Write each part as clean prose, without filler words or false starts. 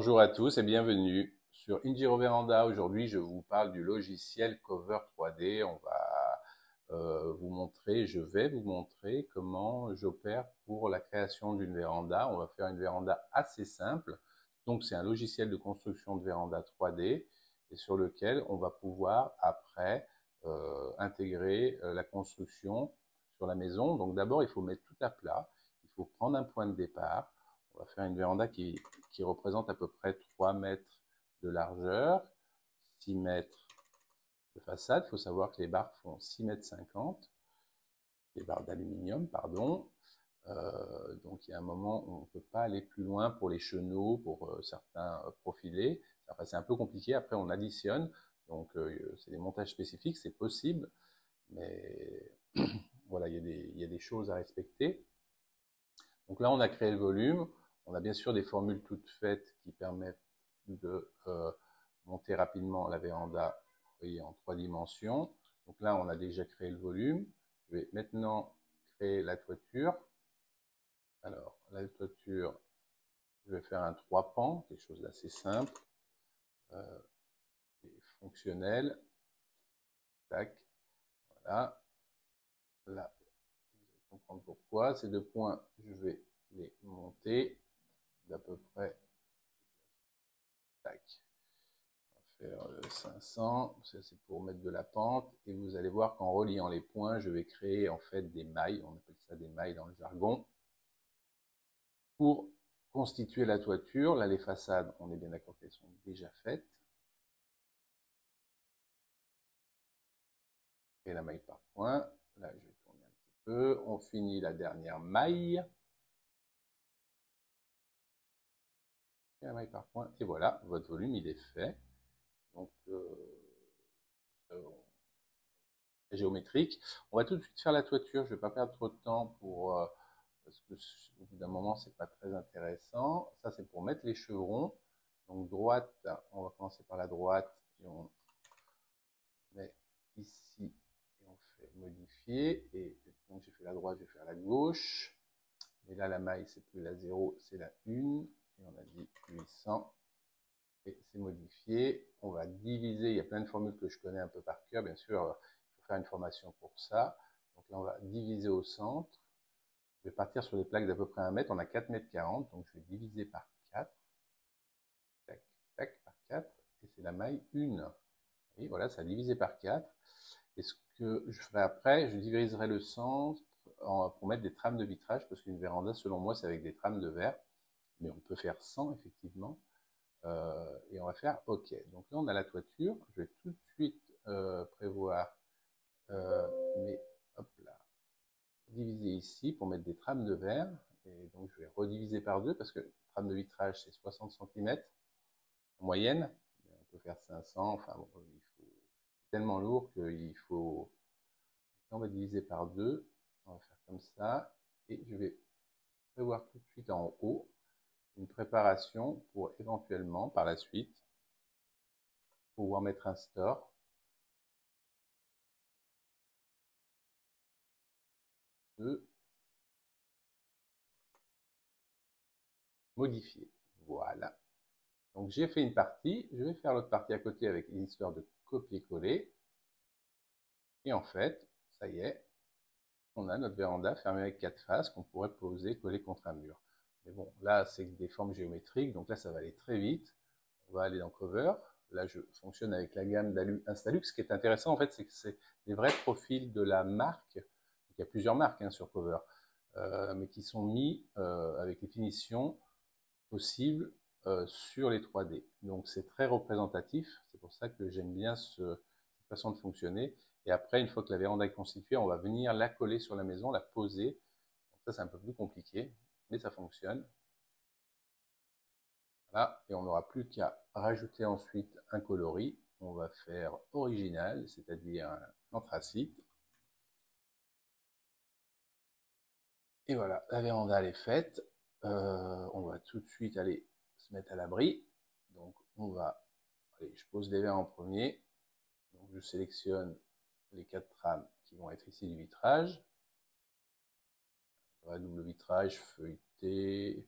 Bonjour à tous et bienvenue sur Ingiro Veranda. Aujourd'hui, je vous parle du logiciel Cover 3D. Je vais vous montrer comment j'opère pour la création d'une véranda. On va faire une véranda assez simple. Donc, c'est un logiciel de construction de véranda 3D et sur lequel on va pouvoir après intégrer la construction sur la maison. Donc, d'abord, il faut mettre tout à plat. Il faut prendre un point de départ. On va faire une véranda qui représente à peu près 3 mètres de largeur, 6 mètres de façade. Il faut savoir que les barres font 6 mètres 50, les barres d'aluminium, pardon. Donc il y a un moment où on ne peut pas aller plus loin pour les chenaux, pour certains profilés. Enfin, c'est un peu compliqué, après on additionne. Donc c'est des montages spécifiques, c'est possible, mais voilà, il y a des choses à respecter. Donc là, on a créé le volume. On a bien sûr des formules toutes faites qui permettent de monter rapidement la véranda, vous voyez, en 3 dimensions. Donc là, on a déjà créé le volume. Je vais maintenant créer la toiture. Alors, la toiture, je vais faire un 3 pans, quelque chose d'assez simple et fonctionnel. Tac, voilà. Là, vous allez comprendre pourquoi. Ces 2 points, je vais les monter d'à peu près. Tac. Faire 500, c'est pour mettre de la pente, et vous allez voir qu'en reliant les points, je vais créer en fait des mailles, on appelle ça des mailles dans le jargon, pour constituer la toiture. Là, les façades, on est bien d'accord qu'elles sont déjà faites. Et la maille par point, là, je vais tourner un petit peu, on finit la dernière maille. Et la maille par point, et voilà, votre volume, il est fait. Donc, géométrique. On va tout de suite faire la toiture. Je ne vais pas perdre trop de temps parce que au bout d'un moment, c'est pas très intéressant. Ça, c'est pour mettre les chevrons. Donc droite, on va commencer par la droite et on met ici et on fait modifier. Et donc j'ai fait la droite, je vais faire la gauche. Et là, la maille, c'est plus la 0, c'est la 1. Et on a dit 800. Et c'est modifié. On va diviser. Il y a plein de formules que je connais un peu par cœur, bien sûr. Faire une formation pour ça. Donc là, on va diviser au centre. Je vais partir sur des plaques d'à peu près 1 mètre. On a 4 mètres 40, donc je vais diviser par 4. Tac, tac, par 4. Et c'est la maille 1. Et voilà, ça a divisé par 4. Et ce que je ferai après, je diviserai le centre pour mettre des trames de vitrage, parce qu'une véranda, selon moi, c'est avec des trames de verre. Mais on peut faire sans, effectivement. Et on va faire OK. Donc là, on a la toiture. Je vais tout de suite prévoir mais hop là, diviser ici pour mettre des trames de verre. Et donc je vais rediviser par 2 parce que trame de vitrage c'est 60 cm en moyenne. On peut faire 500, enfin bon, il faut tellement lourd qu'il faut. On va diviser par 2. On va faire comme ça. Et je vais prévoir tout de suite en haut une préparation pour éventuellement par la suite pouvoir mettre un store. De modifier. Voilà. Donc j'ai fait une partie, je vais faire l'autre partie à côté avec une histoire de copier-coller. Et en fait, ça y est, on a notre véranda fermée avec 4 faces qu'on pourrait poser, coller contre un mur. Mais bon, là c'est des formes géométriques, donc là ça va aller très vite. On va aller dans Cover. Là je fonctionne avec la gamme Instalux. Ce qui est intéressant en fait, c'est que c'est les vrais profils de la marque. Il y a plusieurs marques sur Cover, mais qui sont mis avec les finitions possibles sur les 3D. Donc c'est très représentatif, c'est pour ça que j'aime bien cette façon de fonctionner. Et après, une fois que la véranda est constituée, on va venir la coller sur la maison, la poser. Donc ça, c'est un peu plus compliqué, mais ça fonctionne. Voilà, et on n'aura plus qu'à rajouter ensuite un coloris. On va faire original, c'est-à-dire un anthracite. Et voilà, la véranda elle est faite. On va tout de suite aller se mettre à l'abri. Donc on va, allez, je pose les verres en premier. Donc je sélectionne les 4 trames qui vont être ici du vitrage. Double vitrage, feuilleté,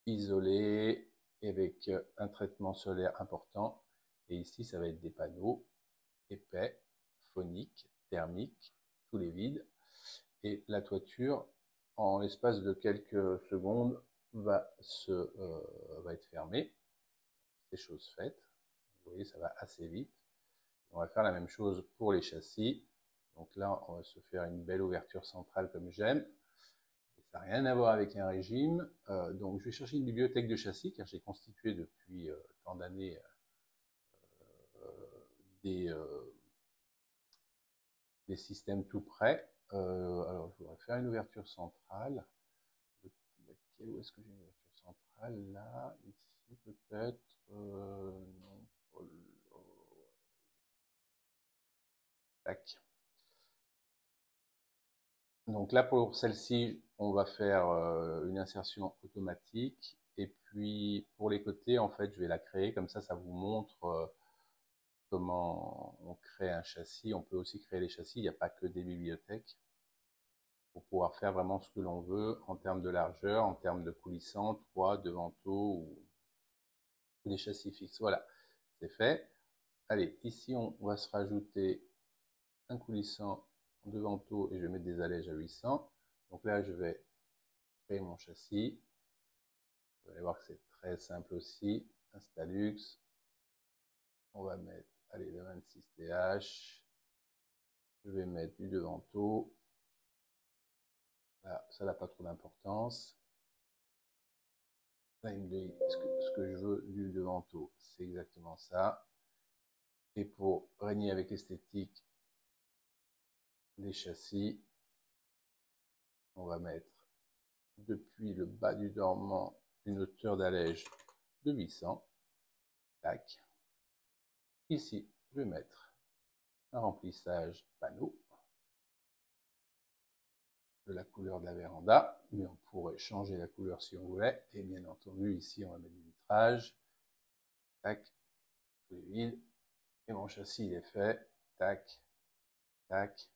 isolé. et avec un traitement solaire important. Et ici, ça va être des panneaux épais, phoniques, thermiques, tous les vides. Et la toiture, en l'espace de quelques secondes, va être fermée. C'est chose faite. Vous voyez, ça va assez vite. On va faire la même chose pour les châssis. Donc là, on va se faire une belle ouverture centrale comme j'aime. Ça n'a rien à voir avec un régime. Donc je vais chercher une bibliothèque de châssis car j'ai constitué depuis tant d'années des, des systèmes tout prêts. Alors je voudrais faire une ouverture centrale. Où est-ce que j'ai une ouverture centrale? Là, ici peut-être. Non. Tac. Donc là, pour celle-ci, on va faire une insertion automatique. Et puis, pour les côtés, en fait, je vais la créer. Comme ça vous montre comment on crée un châssis. On peut aussi créer les châssis. Il n'y a pas que des bibliothèques pour pouvoir faire vraiment ce que l'on veut en termes de largeur, en termes de coulissant, toit, devantaux ou des châssis fixes. Voilà, c'est fait. Allez, ici, on va se rajouter un coulissant devantaux et je vais mettre des allèges à 800. Donc là, je vais créer mon châssis. Vous allez voir que c'est très simple aussi. Un Stalux. On va mettre, allez, le 26TH. Je vais mettre du devantaux. Là, ça n'a pas trop d'importance. Là, il me dit ce que je veux du devantaux. C'est exactement ça. Et pour régner avec l'esthétique des châssis, on va mettre depuis le bas du dormant une hauteur d'allège de 800. Tac. Ici, je vais mettre un remplissage panneau de la couleur de la véranda, mais on pourrait changer la couleur si on voulait. Et bien entendu, ici, on va mettre du vitrage. Tac, tous les vides. Et mon châssis, il est fait. Tac, tac.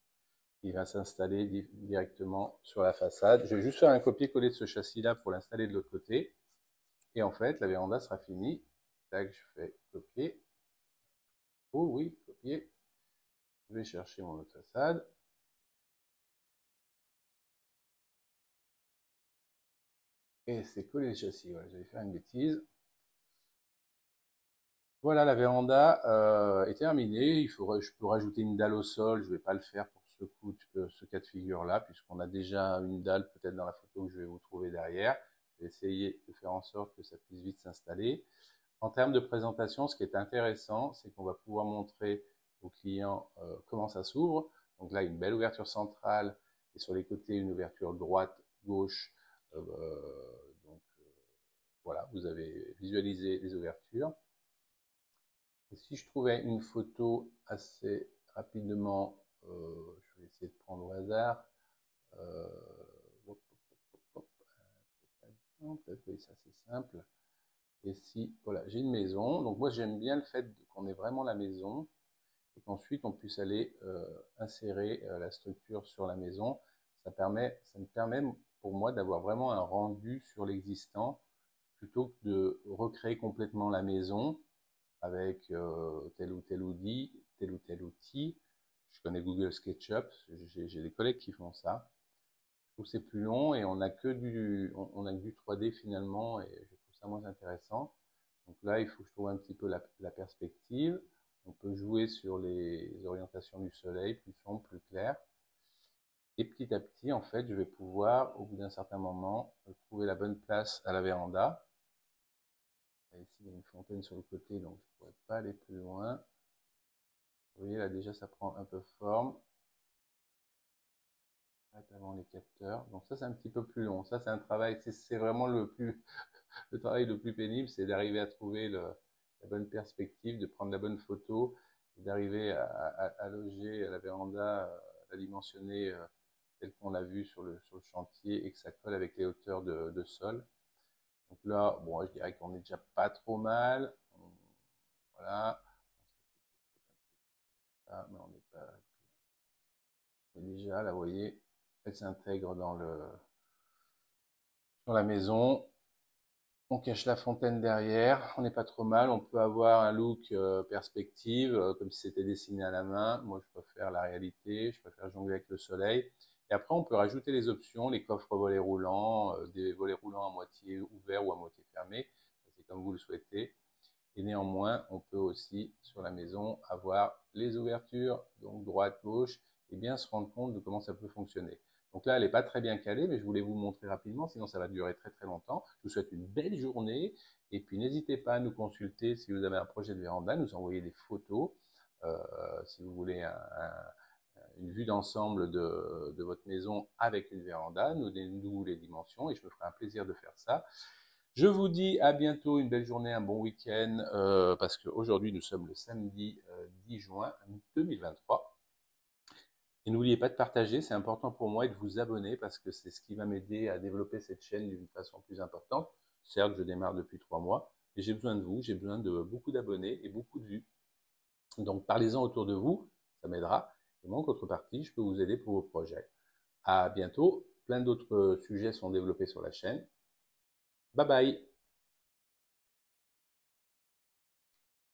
Il va s'installer directement sur la façade. Je vais juste faire un copier-coller de ce châssis-là pour l'installer de l'autre côté. Et en fait, la véranda sera finie. Tac, je fais copier. Oh oui, copier. Je vais chercher mon autre façade. Et c'est coller le châssis. Voilà, j'allais faire une bêtise. Voilà, la véranda est terminée. Je peux rajouter une dalle au sol. Je ne vais pas le faire pour ce cas de figure-là, puisqu'on a déjà une dalle peut-être dans la photo que je vais vous trouver derrière. Je vais essayer de faire en sorte que ça puisse vite s'installer. En termes de présentation, ce qui est intéressant, c'est qu'on va pouvoir montrer aux clients comment ça s'ouvre. Donc là, une belle ouverture centrale et sur les côtés, une ouverture droite, gauche. Donc voilà, vous avez visualisé les ouvertures. Et si je trouvais une photo assez rapidement, je vais essayer de prendre au hasard. Euh, Peut-être, oui, ça c'est simple. Et si, voilà, j'ai une maison. Donc moi j'aime bien le fait qu'on ait vraiment la maison et qu'ensuite on puisse aller insérer la structure sur la maison. Ça me permet pour moi d'avoir vraiment un rendu sur l'existant plutôt que de recréer complètement la maison avec tel ou tel outil, tel ou tel outil. Je connais Google SketchUp, j'ai des collègues qui font ça. Je trouve que c'est plus long et on a que on a que du 3D finalement et je trouve ça moins intéressant. Donc là, il faut que je trouve un petit peu la perspective. On peut jouer sur les orientations du soleil, plus sombre, plus clair. Et petit à petit, en fait, je vais pouvoir, au bout d'un certain moment, trouver la bonne place à la véranda. Et ici, il y a une fontaine sur le côté, donc je ne pourrais pas aller plus loin. Vous voyez, là déjà, ça prend un peu forme. Avant les capteurs. Donc ça, c'est un petit peu plus long. Ça, c'est un travail, c'est vraiment le travail le plus pénible, c'est d'arriver à trouver la bonne perspective, de prendre la bonne photo, d'arriver à loger la véranda, la dimensionner telle qu'on l'a vu sur le chantier et que ça colle avec les hauteurs de sol. Donc là, bon, je dirais qu'on est déjà pas trop mal. Voilà. Ah, mais on n'est pas. Et déjà, là, vous voyez, elle s'intègre sur la maison. On cache la fontaine derrière, on n'est pas trop mal, on peut avoir un look perspective, comme si c'était dessiné à la main. Moi, je préfère la réalité, je préfère jongler avec le soleil. Et après, on peut rajouter les options, les coffres volets roulants, des volets roulants à moitié ouverts ou à moitié fermés. C'est comme vous le souhaitez. Et néanmoins, on peut aussi, sur la maison, avoir les ouvertures, donc droite, gauche, et bien se rendre compte de comment ça peut fonctionner. Donc là, elle n'est pas très bien calée, mais je voulais vous montrer rapidement, sinon ça va durer très très longtemps. Je vous souhaite une belle journée, et puis n'hésitez pas à nous consulter si vous avez un projet de véranda, nous envoyer des photos, euh, si vous voulez une vue d'ensemble de votre maison avec une véranda, nous les dimensions, et je me ferai un plaisir de faire ça. Je vous dis à bientôt, une belle journée, un bon week-end, parce qu'aujourd'hui nous sommes le samedi 10 juin 2023. Et n'oubliez pas de partager, c'est important pour moi, et de vous abonner, parce que c'est ce qui va m'aider à développer cette chaîne d'une façon plus importante. Certes, je démarre depuis 3 mois, mais j'ai besoin de vous, j'ai besoin de beaucoup d'abonnés et beaucoup de vues. Donc parlez-en autour de vous, ça m'aidera. Et moi, en contrepartie, je peux vous aider pour vos projets. À bientôt, plein d'autres sujets sont développés sur la chaîne. Bye bye!